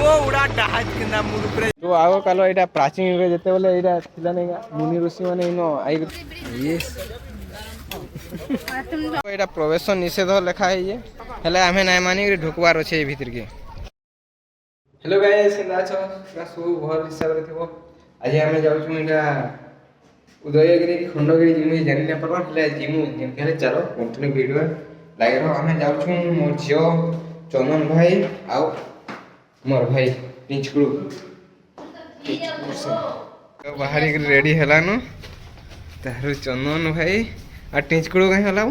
तो आगो कालो एटा प्राचीन रे जते बोले एटा थिला नै मुनि ऋषि माने इनो आई यस एटा प्रवेश निषेध लिखा है ये हेले हमें नै मानी ढुकबार अछि ए भीतर के। हेलो गाइस केना छ पूरा सु भल हिसाब रे थिबो आज हमें जाउ छु एटा उदयगिरी खंडगिरी जिमु जानि न परबा हेले जिमु जेम के चलो कंटिन्यू वीडियो लागे रहो हमें जाउ छु मोर जियो चंदन भाई आउ मोर भाई पिंचकुड़ू बाहर रेडी हेलानु तारु चंदन भाई आ टिंचकुड़ू कहीं हलाउ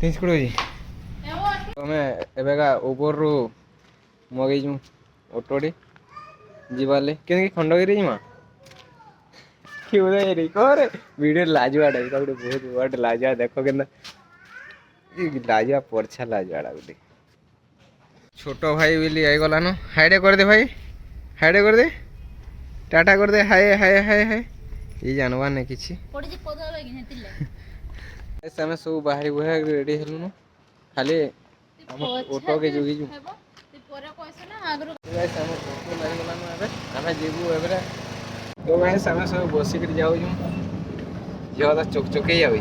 टिंचकुड़ू जी हमें एबेगा उबर रु मगै छु ऑटोडी जीवाले केन खंडगिरी जिमा कि उदयगिरी करे वीडियो लाजवाड़ा एटा गुटे बहुत वर्ड लाजवा देखो केना ई लाजवा परछा लाजवाड़ा गुटे छोटो भाई बिली आई गला नो हाइडे कर दे भाई हाइडे कर दे टाटा कर दे हाय हाय हाय हाय ये जानवा ने किछि पड़ी जे पदवा कि हेतिले ए समय सब बाहरी बुहा रेडी हेलु न खाली हम ऑटो के जोगी जु ते परे कहछ ना आगरो गाइस हम ऑटो लागि गला न एबे हमें जेबू एबरे तो गाइस समय सब बसी कर जाऊ जु ज्यादा चकचके आवे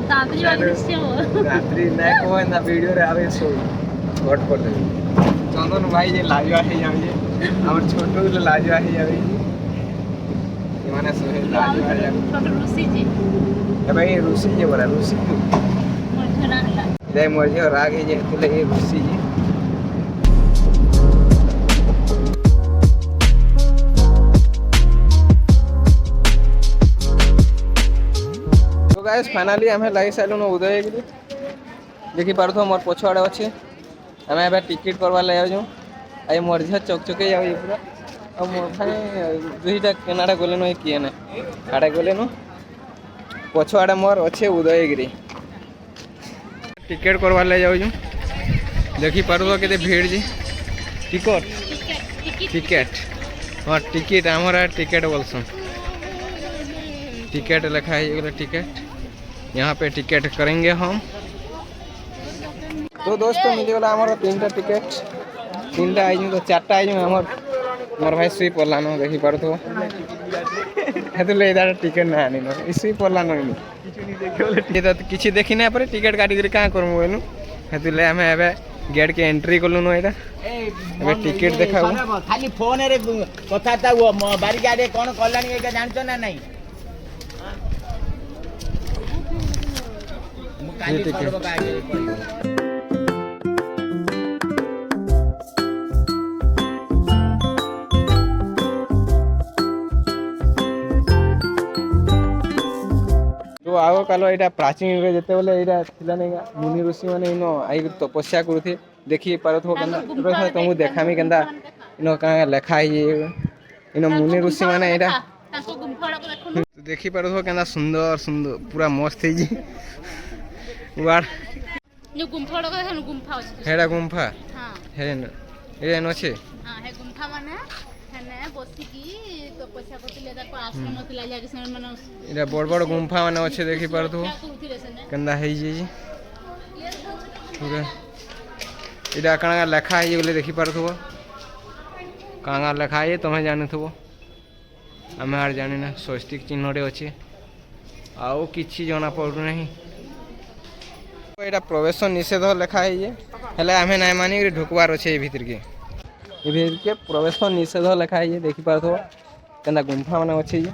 रात्रि वाली दृश्य हो रात्रि नै को ना वीडियो रे आवे सो शॉर्ट कर दे चंदन भाई जे लाजवा है जावे हमर छोटो ले लाजवा है जावे माने सोहे लाजवा है छोटो ऋषि जी ए भाई ऋषि जे बरा ऋषि मोर राग जय मोर जे राग है जे तुले ऋषि जी तो गाइस फाइनली हमें लागी साइलो न उदयगिरी देखि पारथो मोर पछवाड़े अछि हमें एबे टिकट करवा ले जाऊ आई मोर झ चकचके जाऊ पूरा अब मोर भाई दुईटा केनाडा गले न किए ना आडे गले न पछवाड़े मोर अच्छे उदयगिरी टिकट करवा ले जाऊ देखि पारबो केते भीड़ जी टिकट टिकट हां टिकट हमरा टिकट बोलसन टिकट लिखा है ये टिकट यहाँ पे टिकट करेंगे हम। तो दोस्तों मिलगला हमारा तीनटा टिकट तीनटा आई तो चारटा आई हमर मोर भाई सुई पड़ला न देखि पारथो हेतले इधर टिकट ना आनी न सुई पड़ला न ये तो किछि देखि ना पर टिकट काटी कर का करमु एनु हेतले हमें एबे गेट के एंट्री करलु न एटा एबे टिकट देखाउ खाली फोन रे कथा ता वो बारी गाडे कोन कल्याणी एका जानतो ना नहीं काली करबो कागे आगो कालो एटा प्राचीन रे जते बोले एटा थिला नै मुनि ऋषि माने इनो आई तपस्या करथे देखि पारथो केना तुमु देखामी केनदा इनो का लेखा है इनो मुनि ऋषि माने एटा ताको गुंफा देखो देखि पारथो केना सुंदर सुंदर पूरा मस्त है जी वार यो गुंफा देखो गुंफा अछि हेडा गुंफा हां हेन ए न छै हां हे गुंफा माने हेने बसी की तपस्या करथिले ताको आश्रम नथिला जाके से माने इरा बड़ बड़ गुंफा माने अच्छे देखि पारथो कंदा है जी पूरा इरा काना लेखा है बोले देखि पारथो काना लेखा है तमे जानथबो हमें आर जानि ना स्वस्तिक चिन्ह रे अछि आउ किछि जणा पडु नहीं एटा प्रवेश निषेध लिखा है ये हेले हमें नै मानी ढुकबार अछि ए भीतर के प्रवेश निषेध लिखा है ये देखि पारथो कंदा गुंफा माने अछि ये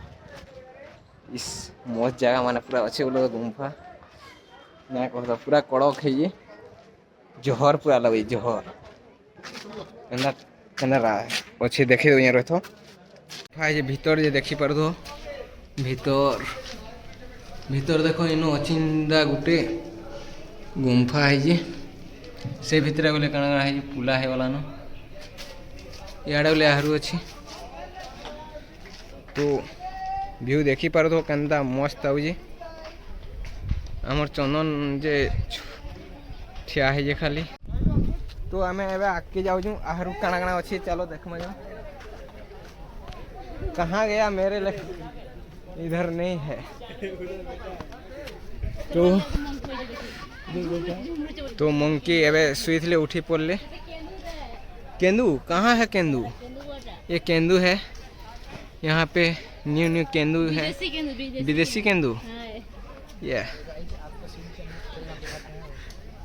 इस मस्त जगह माने पूरा अच्छे बोलो गुंफा ना कहता पूरा कड़क है ये जहर पूरा लगे जहर केना केना अच्छे देखे दो यहाँ रहतो भाई ये भीतर जे देखि पर दो भीतर भीतर देखो इनो अचिंदा गुटे गुंफा है ये से भीतर बोले कणा है ये पुला है वाला न याडे बोले आहरू अछि तो व्यू देखि पार तो केनता मस्त आउजी हमर चंदन जे ठिया है जे खाली तो हमें एबे आके जाऊ छु आहरू काना काना अछि चलो देखमा जा कहाँ गया मेरे ले इधर नहीं है तो मंकी एबे सुइथले उठी पड़ले केंदू कहाँ है केंदू? ये केंदू है यहाँ पे, न्यू न्यू केंदू है, विदेशी केंदू। ये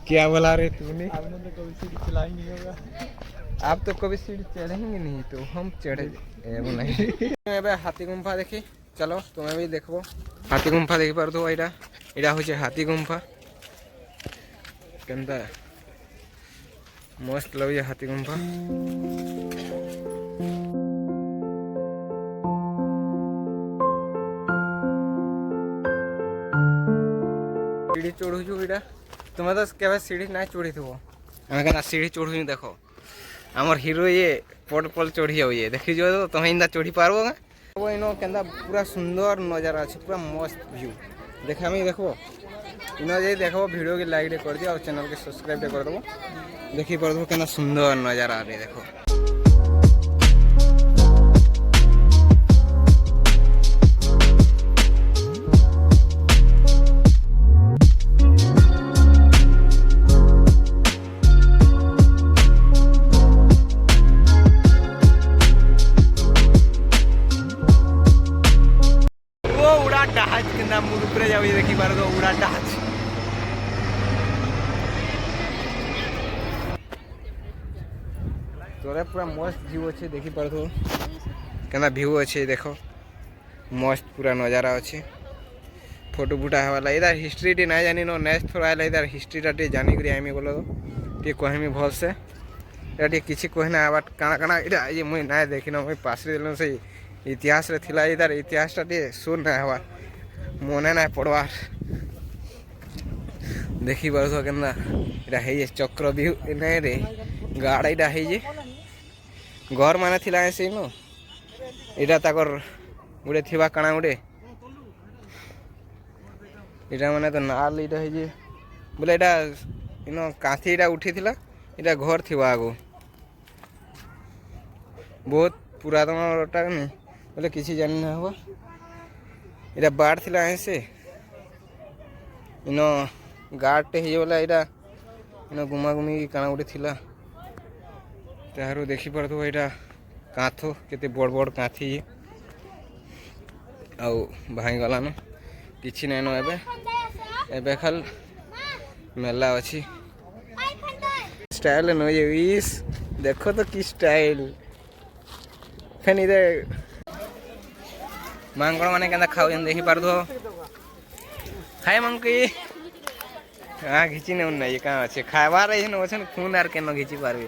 क्या बोला रहे तूने? आप तो कभी सीढ़ी चढ़ेंगे नहीं तो हम चढ़े नहीं। हाथी गुम्फा देखी, चलो तुम्हें भी देखो हाथी गुम्फा देखी पार तो एटा एटा होचे हाथी गुम्फा केनता मस्त लगे हाथी गुम्फा। सीढ़ी चढ़ू एटा तुम्हें तो केवे सीढ़ी ना चढ़ी थो आम सीढ़ी चढ़ू देखो आमर हिरो ये पट पल चढ़ी जाऊ ये देखी जो तो तुम्हें इंदा चढ़ी पारबो वो इनो केंदा पूरा सुंदर नजारा अच्छे पूरा मस्त व्यू देखा मैं देखो इनो जे देखो वीडियो के लाइक कर दियो और चैनल के सब्सक्राइब कर दो देखी पर केंदा सुंदर नजारा आ रही देखो। देखी पार तो उड़ा डाच तोरे पूरा मस्त व्यू अच्छे देखी पार तो केना व्यू अच्छे देखो मस्त पूरा नजारा अच्छे फोटो फुटा हवाला इधर हिस्ट्री टी ना जानी नो नेक्स्ट थोड़ा आइला इधर हिस्ट्री टा टी जानी करी आइमी बोलो टी कहमी भल से एटा टी किछि कहना आबा काना काना इधर ये मुई ना देखिनो मुई पासरे देलो से इतिहास रे थिला इधर इतिहास टा टी सुन ना हवा मने ना पड़वार देखी पार तो केना इटा हे चक्र भी नहीं रे गाड़ा इटा हे घर माने थिला ऐसे नो इटा ताकर गुड़े थिबा काना गुड़े इटा माने तो नाल इटा हे बोले इटा इनो काथी इटा उठी थिला इटा घर थिबा आगो बहुत पुरातन रोटा नहीं बोले किसी जानी ना हुआ इटा बाढ़ थिला ऐसे इनो गाटे हे बोला इटा इनो गुमा गुमी काना गुटे थिला तारो देखी पारथो एटा काथो केते बड़ बड़ काथी आउ भाई गला न किछि नै न एबे एबे खाल मेला अछि स्टाइल न ये इस देखो तो की स्टाइल फेन इधर मांगड़ माने केंदा खाउ जन देखी पारथो हाय मंकी हाँ घिची ने उन्ना ये कहाँ अच्छे खावा रही है ना वैसे खून आर के न घिची पार भी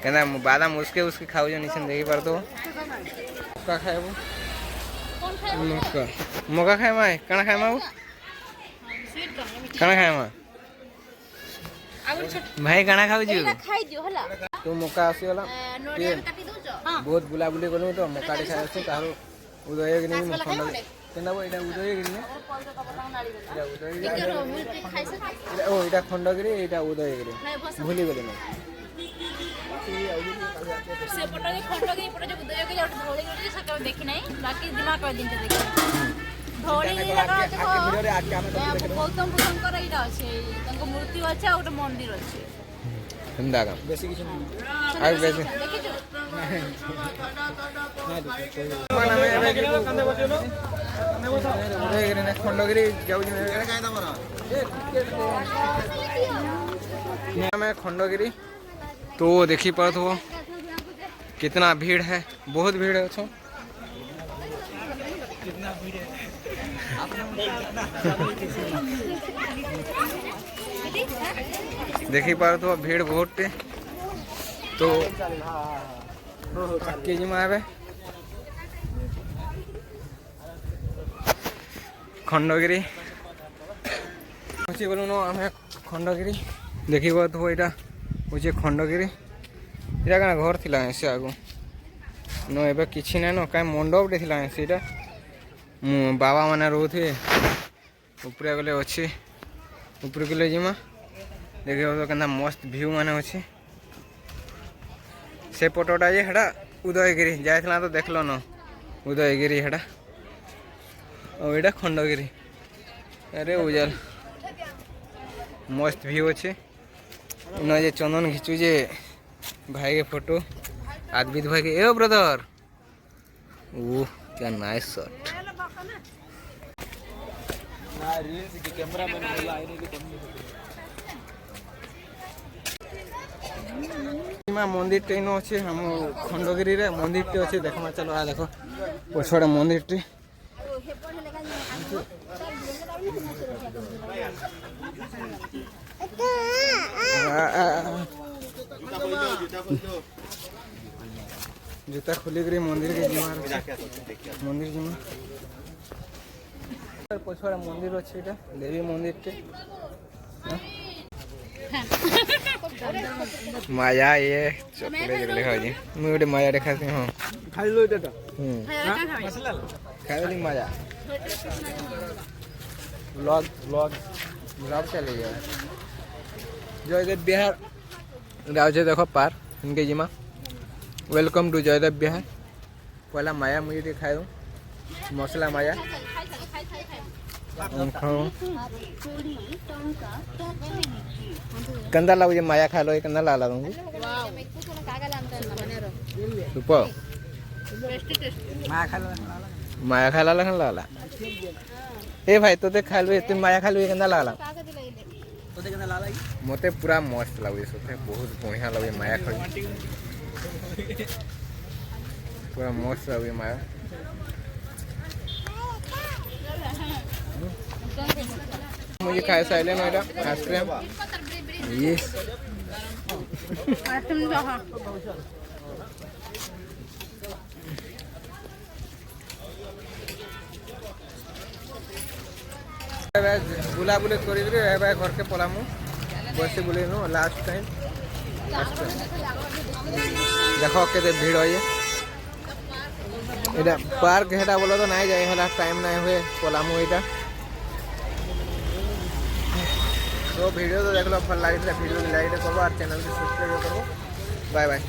कहना बादाम उसके उसके खाओ जो नीचे देखी पार तो का खाए वो मक्का मक्का खाए माँ कना खाए माँ वो कना खाए माँ भाई कना खाओ जी तो मक्का आसी वाला बहुत बुला बुली करूँ तो मक्का दिखाए आसी तारो उदय के नहीं मखंड केना वो इटा उदयगिरी ने इटा उदयगिरी ओ इटा खंडगिरी इटा उदयगिरी भूली गेले न से पटो के खंडगिरी पटो जो उदयगिरी और धौलीगिरी से कभी देखि नहीं बाकी दिमाग कर दिन देखि धौलीगिरी लगा देखो गौतम बुद्धंकर इटा अछि तंको मूर्ति अछि आ ओटा मंदिर अछि हिंदा का बेसी किछ आ बेसी देखि जो माने उदयगिरी ने खंडगिरी जाऊ मैं खंडगिरी तो देखी पात हो कितना भीड़ है बहुत भीड़ है अच्छा कितना भीड़ है देखी पात हो भीड़ बहुत तो केजी में आवे खंडगिरी बोलूँ न आम खंडगिरी देखी बात हो यहाँ हूँ खंडगिरी इटा क्या घर थी ऐसे आगो न ए कि ना न कहीं मंडपटे थी ऐसे बाबा मैंने रोथे उपरे गले अच्छे ऊपर गले जिमा देखे तो क्या मस्त व्यू मान अच्छे से पटोटा ये हेटा उदयगिरी जाइला तो देख लो न उदयगिरी हेटा और ये खंडगिरी अरे उजाल मस्त व्यू अच्छे न जे चंदन घिचु जे भाई के फोटो आदित्य भाई के। ए ब्रदर ओह क्या नाइस शॉट। मंदिर टे इन अच्छे हम खंडगिरी रे मंदिर टे अच्छे देखमा चलो आ देखो पछड़े मंदिर टे जूता खोलिक मंदिर के जीवा मंदिर जीमा पछड़ा मंदिर अच्छे देवी मंदिर टे माया ये चॉकलेट जगले खाओ जी मैं गोटे माया देखा सी हां खाई लो एटा खाए वाली माया व्लॉग व्लॉग व्लॉग चले गया जयदेव बिहार राजे देखो पार इनके जिमा वेलकम टू जयदेव बिहार। पहला माया मुझे खाए दूँ मसला माया कंदा लागू जे माया खा लो ये कंदा ला दूँगी सुपर माया खा ला ला ए भाई तो ते खा लो तुम माया खा लो ये कंदा ला मते पूरा मस्त लगे सोते बहुत बढ़िया लगे माया खाई पूरा मस्त लगे माया मुझे खाए साइलेंट हो आइसक्रीम ये बुला बुले कर घर के पलामु बस बुले नु लास्ट टाइम देखो के भीड़ है এটা पार्क हेटा बोलो तो नहीं जाए हला टाइम नहीं हुए पलामु एटा तो वीडियो तो देख लो भल लगे वीडियो को लाइक करो और चैनल को सब्सक्राइब करो बाय बाय।